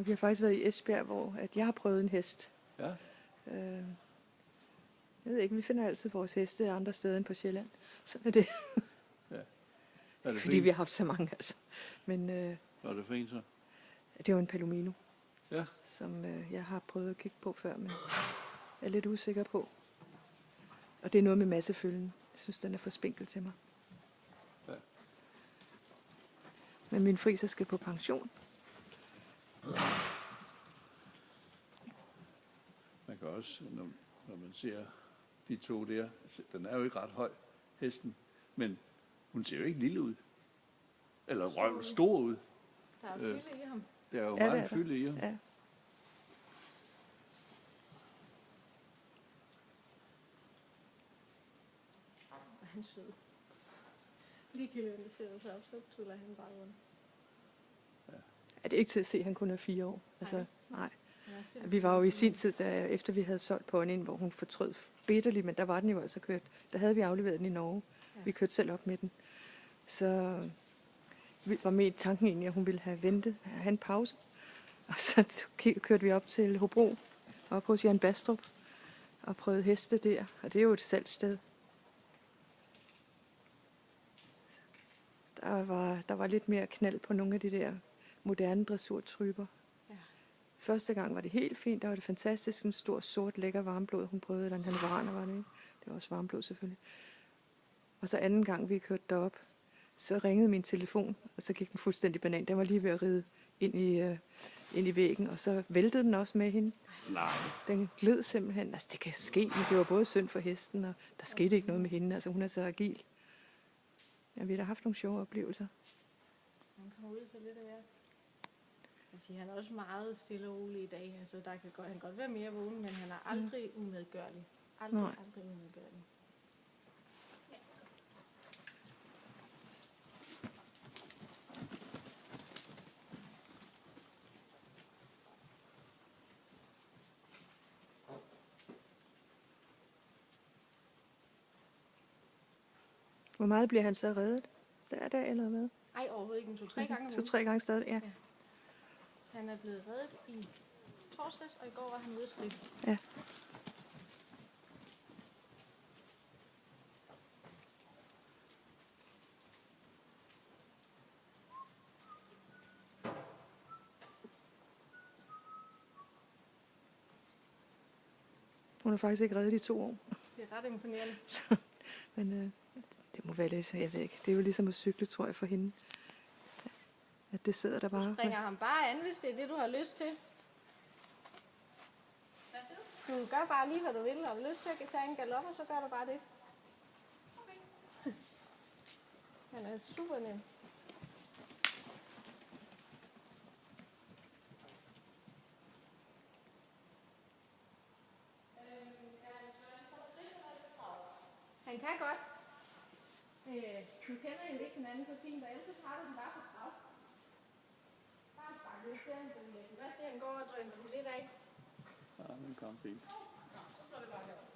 Vi har faktisk været i Esbjerg, hvor at jeg har prøvet en hest. Ja. Jeg ved ikke, vi finder altid vores heste andre steder end på Sjælland. Sådan er det. Ja. Er det Fordi vi har haft så mange, altså. Men Hvad er det for en så? det er jo en Palomino, Ja. som jeg har prøvet at kigge på før, men jeg er lidt usikker på. Og det er noget med massefølgen. Jeg synes, den er for spinkel til mig. Ja. Men min friser skal på pension. Man kan også, når man ser de to der, den er jo ikke ret høj, hesten, men hun ser jo ikke lille ud. Eller stor ud. Der er fylde i ham. Der er jo Ja, meget fylde i ham. Ja. Han er sød. Ligegyldigt, om det sætter sig op, så tuller han bare rundt. Er det ikke til at se, at han kun er 4 år? Altså, nej. Ja, Vi var jo i sin tid, efter vi havde solgt ponyen, hvor hun fortrød bitterligt, men der var den jo altså kørt. Der havde vi afleveret den i Norge. Vi kørte selv op med den. Så var med i tanken egentlig, at hun ville have ventet, have en pause. Og så kørte vi op til Hobro, op hos Jan Bastrup, og prøvede heste der. Og det er jo et salgssted. Der var lidt mere knald på nogle af de der moderne dressurtyper. Ja. Første gang var det helt fint, der var det fantastisk, en stor, sort, lækker varmblod, hun prøvede, eller en hannoveraner var det, ikke? Det var også varmblod selvfølgelig. Og så anden gang, vi kørte derop, så ringede min telefon, og så gik den fuldstændig banan. Den var lige ved at ride ind i væggen, og så væltede den også med hende. Nej. Den gled simpelthen. Altså, det kan ske, men det var både synd for hesten, og der skete ikke noget med hende. Altså, hun er så agil. Ja, vi har da haft nogle sjove oplevelser. Han kommer ud for lidt af hvert. Altså, han er også meget stille og rolig i dag. Altså, han kan godt være mere vågen, men han er aldrig umedgørlig. Aldrig umedgørlig. Hvor meget bliver han så reddet? Der eller hvad? Ej, overhovedet ikke. 2-3 gange om ugen. 2-3 gange stadig, ja. Han er blevet reddet i torsdags, og i går var han ude at skrive. Ja. Hun er faktisk ikke reddet i 2 år. Det er ret imponerende. Men det må være lidt, jeg ved ikke. Det er jo ligesom at cykle, tror jeg, for hende. At det sidder der bare. Du springer ham bare an, hvis det er det, du har lyst til. Hvad siger du? Du gør bare lige, hvad du vil, og har lyst til at tage en galop, og så gør du bare det. Okay. Han er super nem. Han kan godt. Du kender jo ikke hinanden så fint, og ellers så tager du den bare på trav. Bare spark lidt til ham, du kan godt se, at han går og drømmer den lidt af. Ja, den kom fint. Så slår det bare herovre.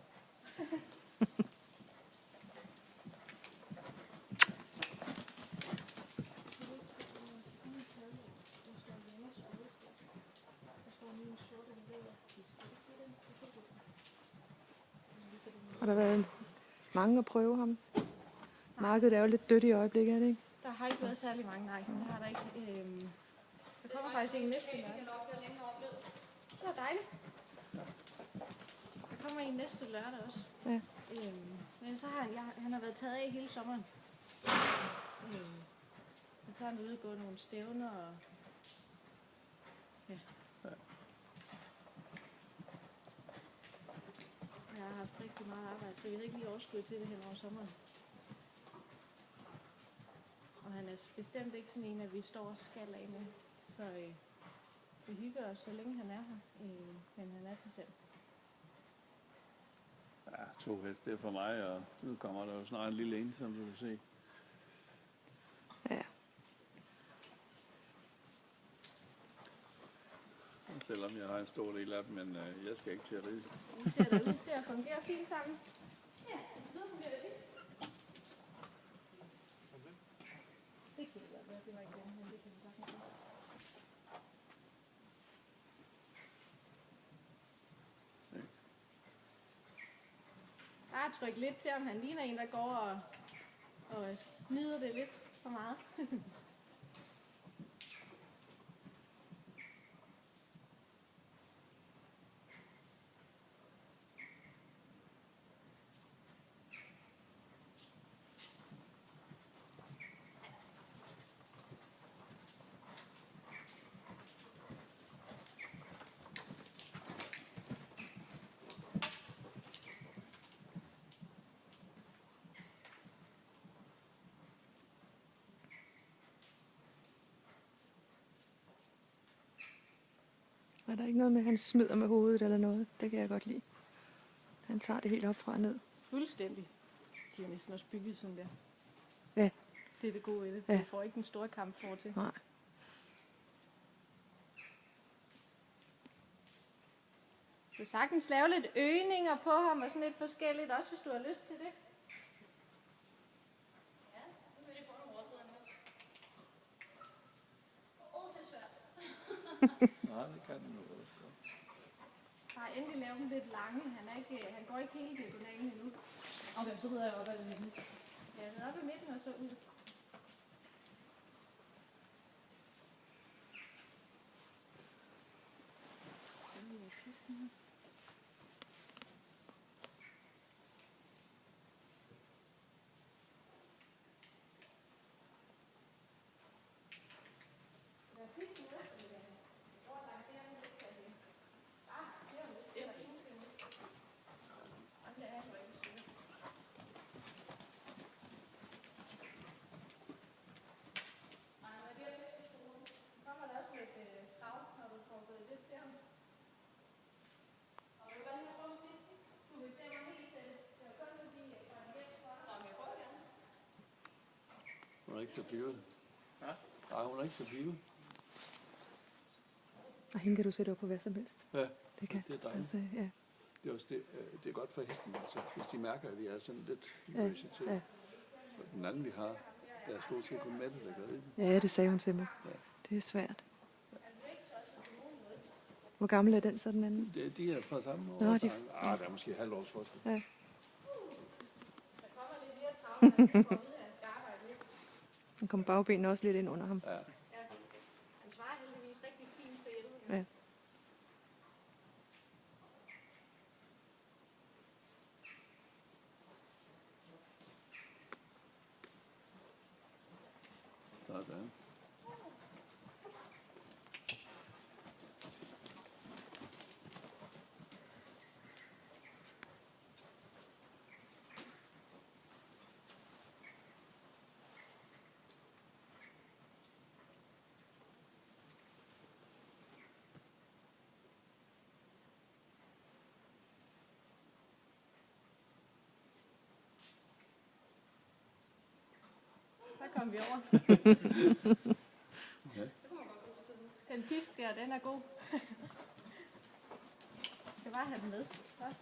Har der været mange at prøve ham? Markedet er jo lidt dødt i øjeblikket, er det ikke? Der har ikke været særlig mange, nej. Det har der ikke. Der kommer faktisk en næste lørdag. Det er dejligt. Der kommer en næste lørdag også. Ja. Men så har han har været taget af hele sommeren. Men så har han ude og gå nogle stævner og... Ja. Jeg har haft rigtig meget arbejde, så jeg havde ikke lige overskud til det hen over sommeren. Og han er bestemt ikke sådan en, at vi står og skal af med. Så vi hygger os, så længe han er her. Men han er til selv. Ja, 2 heste, det er for mig, og nu kommer der jo snart en lille en, som du kan se. Ja. Selvom jeg har en stor del af dem, men jeg skal ikke til at ride. Vi ser da ud til at fungere fint sammen. Ja, det fungerer det fint. Det kan det godt være, det var ikke den, men det kan vi sagtens gøre. bare trykke lidt til, om han ligner en, der går og nyder det lidt for meget. Og der er ikke noget med, at han smider med hovedet eller noget. Det kan jeg godt lide. Han tager det helt op fra og ned. Fuldstændig. De er næsten også bygget sådan der. Ja. Det er det gode i det. Ja. Du får ikke den store kamp for til. Nej. Du kan sagtens lave lidt øgninger på ham og sådan lidt forskelligt, også hvis du har lyst til det. Ja, det vil jeg få nogle overtiden nu. Det er svært. Nej, det kan den jo også. Bare endelig lave dem lidt lange. Han går ikke helt diagonalen endnu. Okay, så rider jeg op ad midten. Ja, så op i midten og så ud. Hun er ikke så pivet. Nej, hun er ikke så pivet. Og hende kan du sætte op på hvad som helst. Ja, Det kan. det er dejligt. Altså, ja. Det er også det er godt for hesten, altså, hvis de mærker, at vi er sådan lidt Ja, løse til. ja. Så den anden, vi har, der er stort set kun Mette, der gør det. Ja, det sagde hun til mig. Ja. Det er svært. Hvor gammel er den så, den anden? De er fra samme år. Nå, de- Der er måske halvt års forskel. Ja. Den kom bagbenene også lidt ind under ham. Ja. Han svarer heldigvis rigtig fint på hjælpen. Ja. Sådan. Så kom vi over. Ja. Den pisk der, den er god. Jeg skal bare have den med. Så.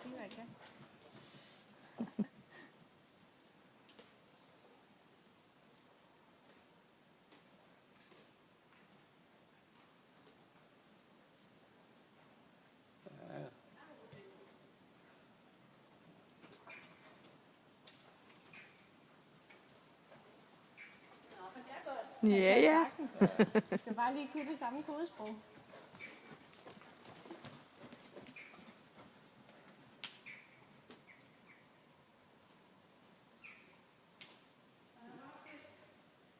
Se, hvad jeg kan. Ja. Ja, ja. Jeg skal bare lige kunne det samme kodesprog.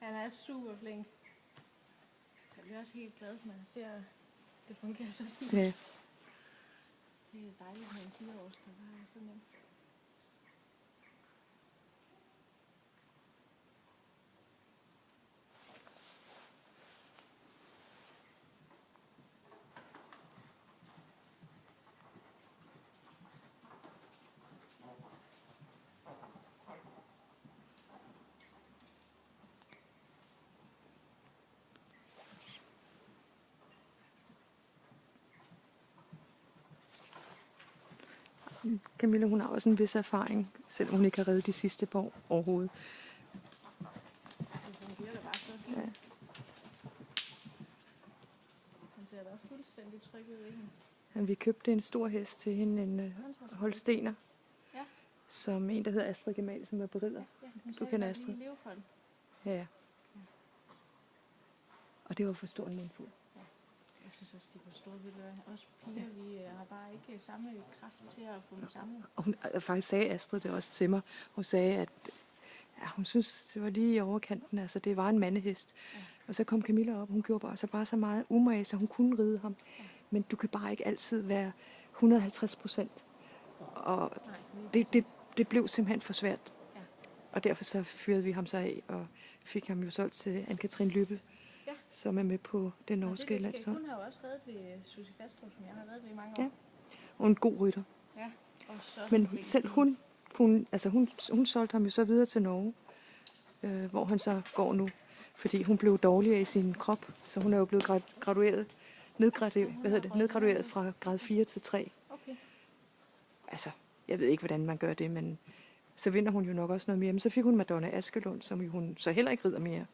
Han er super flink. Jeg bliver også helt glad, når jeg ser, at det fungerer så fint. Ja. Det er dejligt med en 4-års, der bare er så nemt. Camilla, hun har også en vis erfaring, selvom hun ikke har reddet de sidste par år overhovedet. Det fungerer da bare så fint. Ja. Han ser da også fuldstændig tryg ud i hende. Men vi købte en stor hest til hende, en holstener, Ja. som en, der hedder Astrid Gemal, som er berider. Ja, hun Du sagde kender godt Astrid. lige Leopold. Ja. Og det var for stor en mundfuld. Jeg synes også, de var store. Ved du hvad? Også piger, vi har bare ikke samme kraft til at få dem samlet. Og hun faktisk sagde Astrid det også til mig. Hun sagde, at ja, hun synes, det var lige i overkanten. Altså, det var en mandehest. Ja. Og så kom Camilla op. Hun gjorde bare så meget umage, så hun kunne ride ham. Ja. Men du kan bare ikke altid være 150%. Og Nej, det blev simpelthen for svært. Ja. Og derfor så fyrede vi ham så af, og fik ham jo solgt til Anne-Katrin Lyppe, Ja. som er med på det norske landshold. Hun har jo også reddet ved Susie Fastrup, som jeg har reddet ved i mange år. Ja. Og en god rytter. Ja. Og så Men selv hun solgte ham jo så videre til Norge, hvor han så går nu. Fordi hun blev dårligere i sin krop, så hun er jo blevet nedgradueret fra grad 4 til 3. Okay. Altså, jeg ved ikke, hvordan man gør det, men så vinder hun jo nok også noget mere. Men så fik hun Madonna Askelund, som hun så heller ikke rider mere.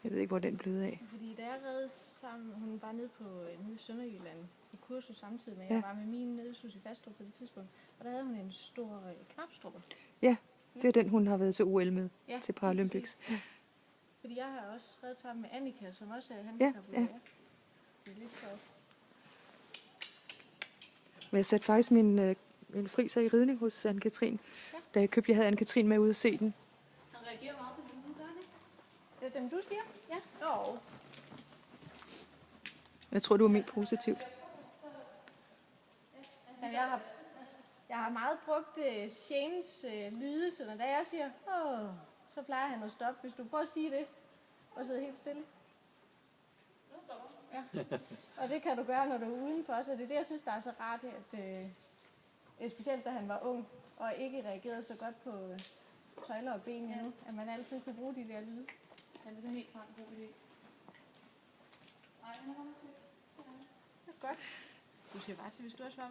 Jeg ved ikke, hvor den blev af. Fordi da jeg redde sammen, hun var nede nede i Sønderjylland på kursus samtidig med, Ja. jeg var med min nede i Susie Fastrup på det tidspunkt. Og der havde hun en stor knapstruppe. Ja, det er den, hun har været til OL med, Ja, til Paralympics. lige Fordi jeg har også reddet sammen med Annika, som også er Ja, handicappet. ja. Det er lidt sjovt. Men jeg satte faktisk min friser i ridning hos Anne-Katrin. Ja. Da jeg havde Anne-Katrin med ud at se den. Han reagerer meget på dem, du gør det. Det er dem, du siger? Ja. Jo. Jeg tror, du var ment positivt. Jamen, jeg har meget brugt Shanes lyde, så når jeg siger, så plejer han at stoppe. Hvis du prøver at sige det, og sidde helt stille. Ja. Og det kan du gøre, når du er udenfor, så det er det, jeg synes, der er så rart, at specielt da han var ung, og ikke reagerede så godt på tøjler og ben endnu, at man altid kunne bruge de der lyde. Ja, det er helt klart en god idé. Nej, Det er godt. Du siger bare til, hvis du også var